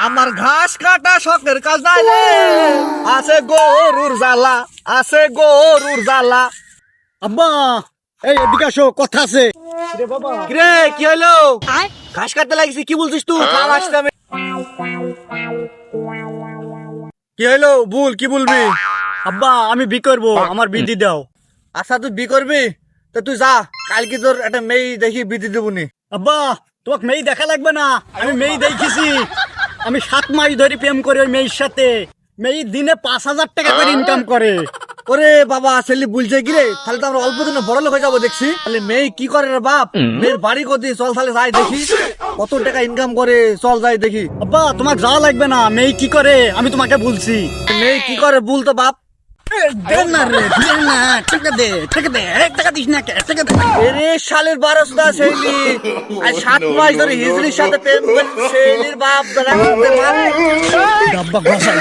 আমার ঘাস কাটা শখের কাজ নাই রে, আছে গরুর জ্বালা, আছে গরুর জ্বালা। আব্বা এই এদিকে আসো, কথা আছে। কিরে কি হলো? ঘাস কাটতে লাগিস, কি বলছিস তুই? থাম, আসতে আমি। কি হলো বল, কি বলবি? আব্বা আমি বি করবো, আমার বিধি দাও। আচ্ছা তুই বি করবি তো তুই যা, কালকে তোর একটা মেয়ে দেখি বিধি দেবুনি। আব্বা তোমাকে মেয়ে দেখা লাগবে না, আমি মেয়ে দেখেছি। আমি 7 মাস ধরে প্রেম করি ওই মেয়ের সাথে। মেয়ে দিনে 5,000 টাকা করে ইনকাম করে। ওরে বাবা, ছেলে বলছে কি রে? তাহলে তো আমরা অল্প দিনে বড় লোক হয়ে যাবো দেখছি। তাহলে মেয়ে কি করে রে বাপ? মেয়ের বাড়ি কোথায়? চল তাহলে যাই দেখি কত টাকা ইনকাম করে, চল যাই দেখি। আব্বা তোমার যাওয়া লাগবে না, মেয়ে কি করে আমি তোমাকে বলছি। মেয়ে কি করে বল তো বাপ। দে না রে, দে না, টাকা দে, টাকা দে, টাকা দিস না, টাকা দে। এরে শালের 12টা ছেলে আর 7 মাস ধরে হিজড়ির সাথে প্রেম করছে। ছেলের বাপ দাঁড়া করতে পারে। আব্বা গসাই